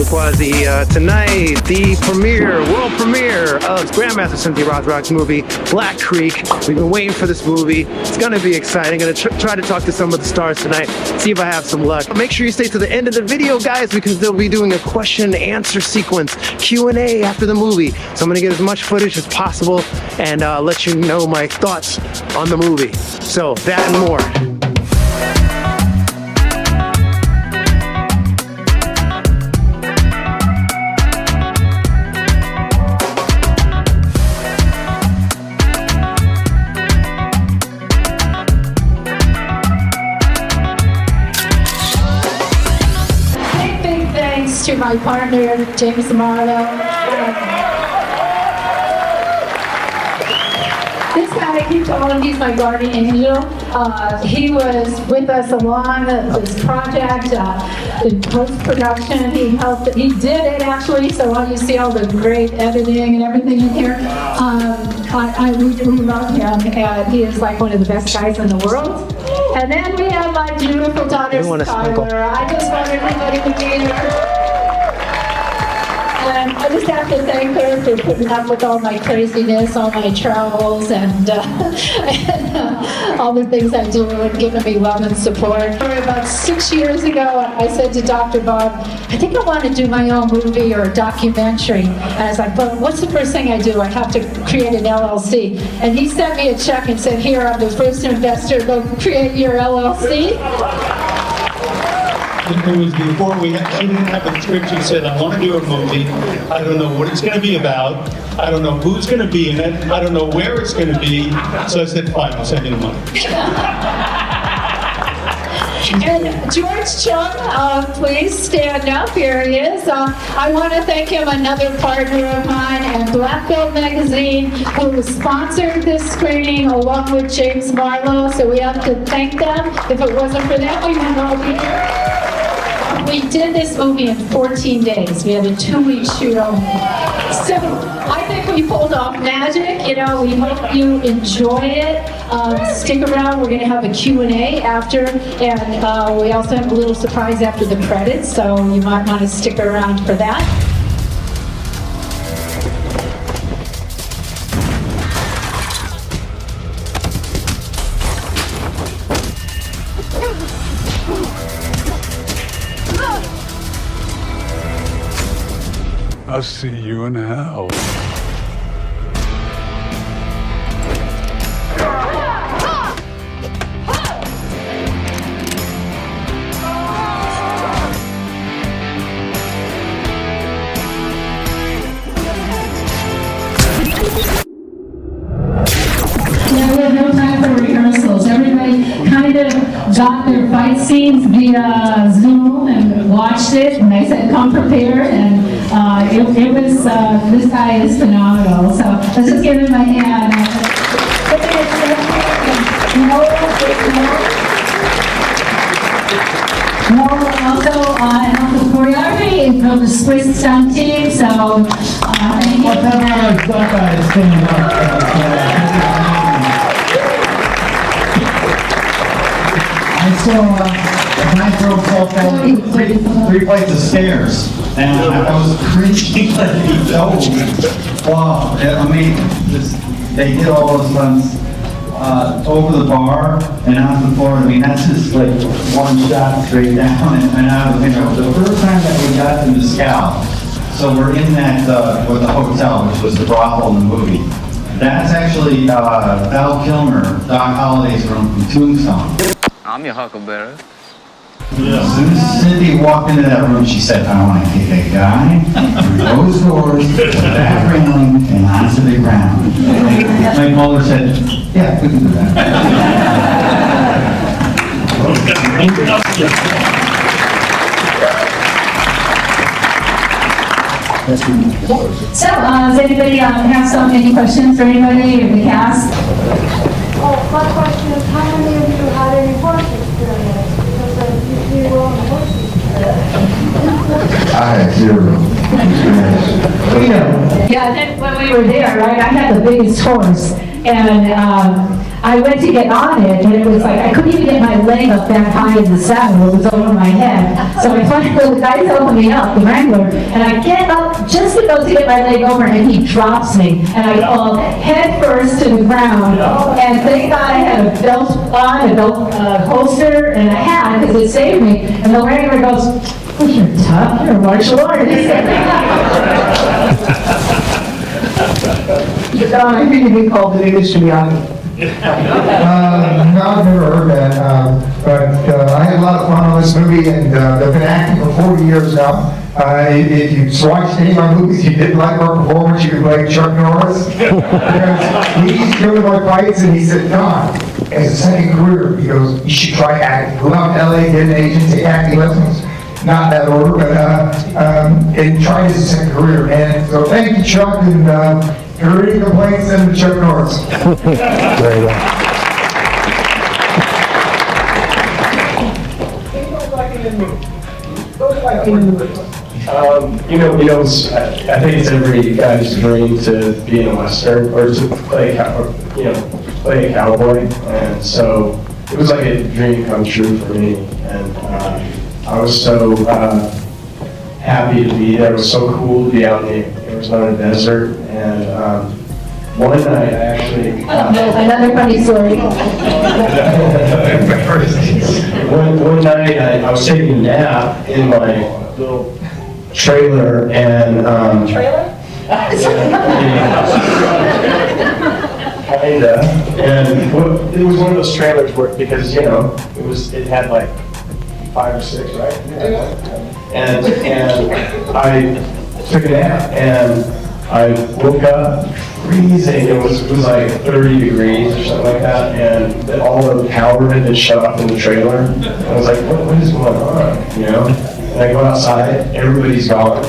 Quasi. Tonight, the world premiere of Grandmaster Cynthia Rothrock's movie, Black Creek. We've been waiting for this movie. It's going to be exciting. I'm going to try to talk to some of the stars tonight, see if I have some luck. Make sure you stay to the end of the video, guys, because they'll be doing a question and answer sequence, Q&A after the movie. So I'm going to get as much footage as possible and let you know my thoughts on the movie. So, that and more. To my partner, James Marlowe. This guy, I keep calling him, he's my guardian angel. He was with us along this project in post-production. He did it actually, so while you see all the great editing and everything in here, we love him, and he is like one of the best guys in the world. And then we have my beautiful daughter, Skylar. I just want everybody to be here. And I just have to thank her for putting up with all my craziness, all my travels, and all the things I do, and giving me love and support. About 6 years ago, I said to Dr. Bob, I think I want to do my own movie or a documentary. And I was like, but what's the first thing I do? I have to create an LLC. And he sent me a check and said, here, I'm the first investor, go create your LLC. It was before she didn't have a script. She said, I want to do a movie. I don't know what it's going to be about. I don't know who's going to be in it. I don't know where it's going to be. So I said, fine, I'll send you the money. And George Chung, please stand up. Here he is. I want to thank him, another partner of mine, and Black Belt Magazine, who sponsored this screening along with James Marlowe. So we have to thank them. If it wasn't for them, we wouldn't all be here. We did this movie in 14 days. We had a 2-week shoot only. So I think we pulled off magic. You know, we hope you enjoy it. Stick around. We're going to have a Q&A after, and we also have a little surprise after the credits, so you might want to stick around for that. I'll see you in hell. Yeah, we had no time for rehearsals. Everybody kind of got their fight scenes via Zoom and watched it, and they said, come prepared, and it was, this guy is phenomenal. So let's just give him a hand. And also choreography is from the Swiss stunt team, so thank I saw a guy throw himself down 3 flights of stairs, and I was cringing like he dove. Wow, I mean, they did all those stunts over the bar and on the floor. I mean, that's just like one shot straight down and out of the window. The first time that we got to Mescal, so we're in that with the hotel, which was the brothel in the movie. That's actually Val Kilmer, Doc Holliday's room from Tombstone. I'm your huckleberry. Yeah. As soon as Cynthia walked into that room, she said, I want to kick a guy through those doors, to that railing, and onto the ground. Mike Muller said, yeah, we can do that. So, does anybody have any questions for anybody in the cast? Oh, my question is, how many of you had any horse experience? Because you were on horses. I had zero experience. Yeah, then when we were there, right, I had the biggest horse, and I went to get on it, and it was like, I couldn't even get my leg up that high in the saddle, it was over my head. So I finally, the guy's helping me up, the wrangler, and I get up just about to get my leg over, and he drops me, and I fall head first to the ground, and thank God I had a belt on, a belt holster, and a hat, because it saved me, and the wrangler goes, "Oh, you're tough, you're a martial artist." Don, I think you've been called the biggest to be honest. No, I've never heard that, but I had a lot of fun on this movie, and I've been acting for 40 years now. If you watched any of my movies, you didn't like our performance, you could play Chuck Norris. Because he's doing my fights, and he said, "Don, as a second career," he goes, "you should try acting." Go out to LA, get an agency, acting lessons. Not in that order, but and try as a second career. And so thank you, Chuck, and if you have any complaints, send them to Chuck Norris. Very well. I think it's every guy's dream to be in a Western or to play a cowboy, and so it was like a dream come true for me, and I was so happy to be there. It was so cool to be out in the Arizona desert, and one night I actually... Another funny story. One night I was taking a nap in my little trailer, and... Trailer? Kinda. And it was one of those trailers where, because, it had like 5 or 6, right? And I took a nap, and I woke up freezing. It was like 30 degrees or something like that, and all the power had been shut off in the trailer. And I was like, what is going on, And I go outside, everybody's gone.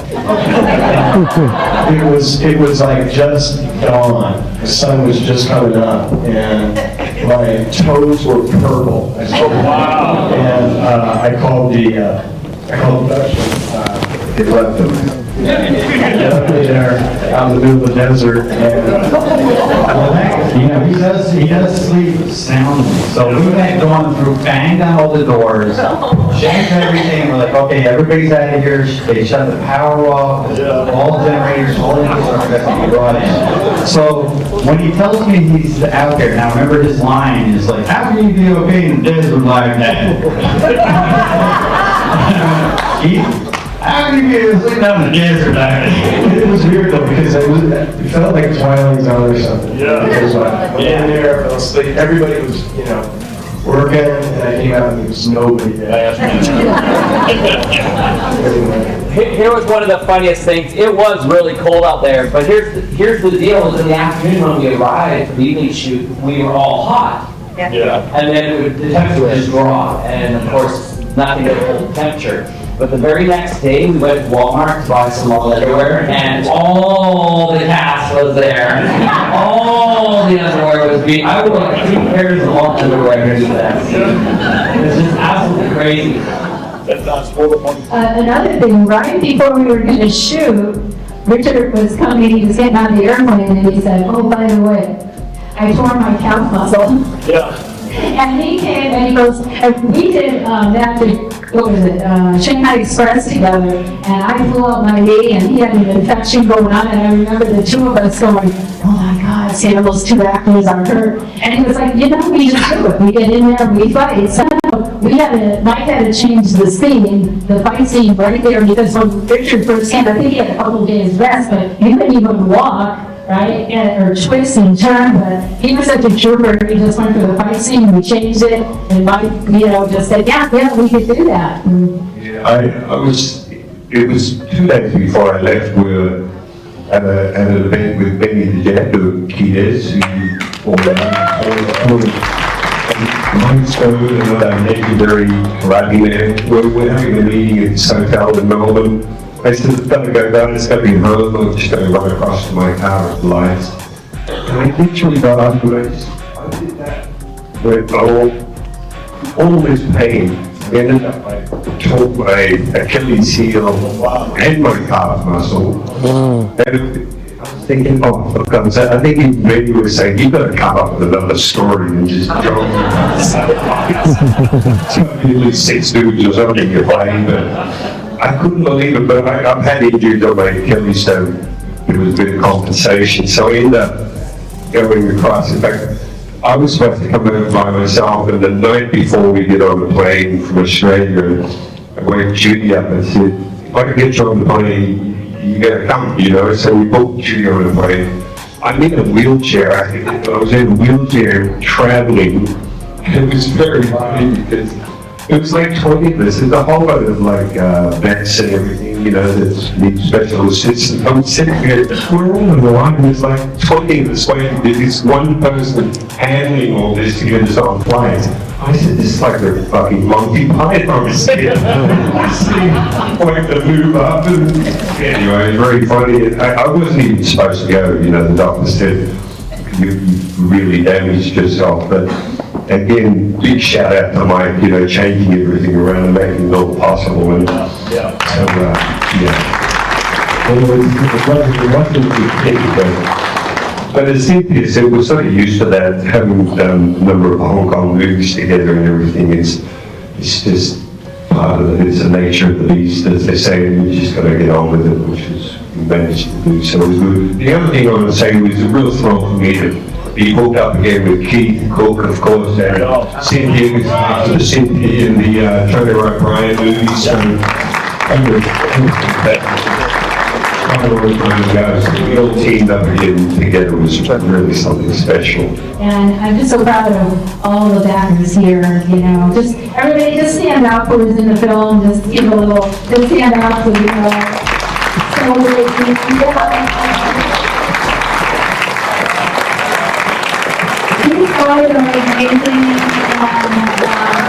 It was like just dawn. The sun was just coming up, and my toes were purple. I said, wow. And I called production. They left them. Left me there out in the middle of the desert, and he does sleep soundly. So we went going through, banged out all the doors, checked everything. We're like, okay, everybody's out of here. They shut the power off, all the generators, all the infrastructure has to be brought in. So when he tells me he's out there, now remember his line is like, how can you be okay in the desert like that? How can you be sleeping out in the desert like that? it was weird though, because it felt like a Twilight Zone or something. Yeah. Because when I went in there, I fell asleep. Everybody was, working, and I came out and there was nobody there. Here was one of the funniest things. It was really cold out there, but here's the deal. It was in the afternoon when we arrived for the evening shoot, we were all hot. Yeah. And then the temperature would just drop, and of course, nothing to hold the temperature. But the very next day, we went to Walmart to buy some more underwear, and all the cast was there. All the underwear was being... I wore like 3 pairs of long underwear to that. It was just absolutely crazy. Another thing, right before we were going to shoot, Richard was coming, he was getting on the airplane, and he said, "Oh, by the way, I tore my calf muscle." Yeah. And he came and he goes, and we did Shanghai Express together, and I flew out my knee, and he had an infection going on, and I remember the two of us going, "Oh my God, Sam, those 2 actors are hurt." And he was like, we just do it. We get in there, we fight. So Mike had to change the scene, the fight scene right there, because when Richard first came, I think he had a couple days rest, but he couldn't even walk. Right, or twist and turn, but he was such a trooper. He just went for the fight scene, we changed it, and Mike, just said, yeah, we could do that. It was 2 days before I left. We were at an event with Benny the Jet, who Keith who Stone, another legendary karate man. We're having a meeting at this hotel in Melbourne. I said, it's got to go down, it's got to be home, I'm just going to run across to my car at the lights. And I literally got up and I did that with all this pain. I ended up, I tore my Achilles heel and my calf muscle. And I was thinking, oh, for God's sake, I think he maybe was saying, you've got to come up with another story and just go. Usually 6 dudes or something you're playing, but I couldn't believe it, but I've had injuries on my Achilles, so it was a bit of compensation. So I ended up going across. In fact, I was supposed to come over by myself, and the night before we get on the plane from Australia, I wake Judy up and said, if I can get you on the plane, you gotta come, you know. So we booked Judy on the plane. I'm in a wheelchair. I was in a wheelchair traveling. It was very funny because it was like 20 of us. There's a whole lot of like vets and everything, you know, that need special assistance. I'm sitting there, we're all in the line, and there's like 20 of us waiting. There's this one person handling all this to get us on planes. I said, this is like the fucking Monty Python skit. Like to move up. And anyway, it's very funny. I wasn't even supposed to go, you know, the doctor said, you really damaged yourself. But again, big shout out to Mike, you know, changing everything around and making it all possible. And so, but as Cynthia said, we're sort of used to that, having done a number of Hong Kong movies together and everything. It's just part of it. It's the nature of the beast, as they say, and we just got to get on with it, which is we managed to do. So it was good. The other thing I want to say was a real thrill for me to be hooked up again with Keith Cooke, of course, and Cynthia, after the Cynthia in the Tony O'Brien movies. We all teamed up again together. It was really something special. And I'm just so proud of all the backers here, you know, just everybody just stand up who's in the film, just give a little, just stand up so you know. These guys are amazing,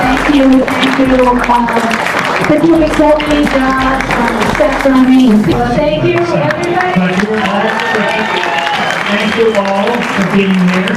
thank you, particularly Sophie, Josh, Stephanie, thank you, everybody. Thank you all for being here.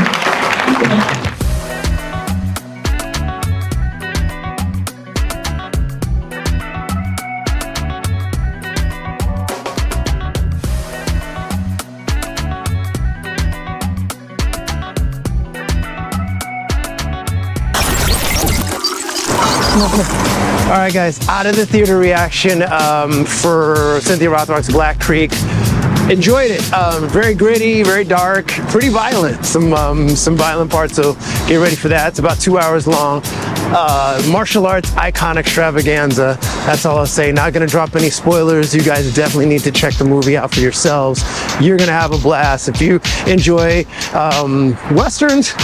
All right, guys, out of the theater reaction for Cynthia Rothrock's Black Creek. Enjoyed it. Very gritty, very dark, pretty violent. Some violent parts, so get ready for that. It's about 2 hours long. Martial arts icon extravaganza. That's all I'll say. not gonna drop any spoilers. You guys definitely need to check the movie out for yourselves. You're gonna have a blast. If you enjoy Westerns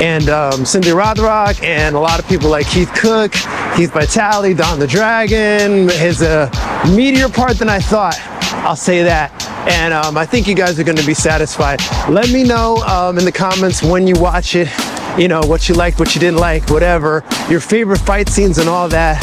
and Cynthia Rothrock and a lot of people like Keith Cooke, Keith Vitale, Don the Dragon, is a meatier part than I thought. I'll say that. And I think you guys are going to be satisfied. Let me know in the comments when you watch it, you know, what you liked, what you didn't like, whatever, your favorite fight scenes and all that.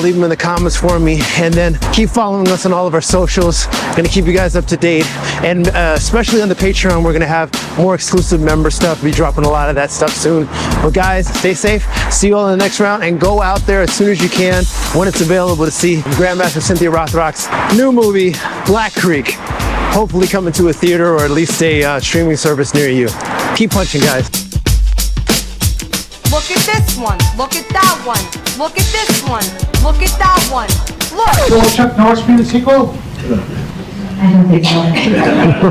Leave them in the comments for me, and then keep following us on all of our socials. Gonna keep you guys up to date, and especially on the Patreon, we're gonna have more exclusive member stuff. We'll be dropping a lot of that stuff soon. But guys, stay safe. See you all in the next round, and go out there as soon as you can when it's available to see Grandmaster Cynthia Rothrock's new movie, Black Creek. Hopefully coming to a theater or at least a streaming service near you. Keep punching, guys. Look at this one. Look at that one. Look at this one. Look at that one. Look. Will Chuck Norris be the sequel? I don't think so.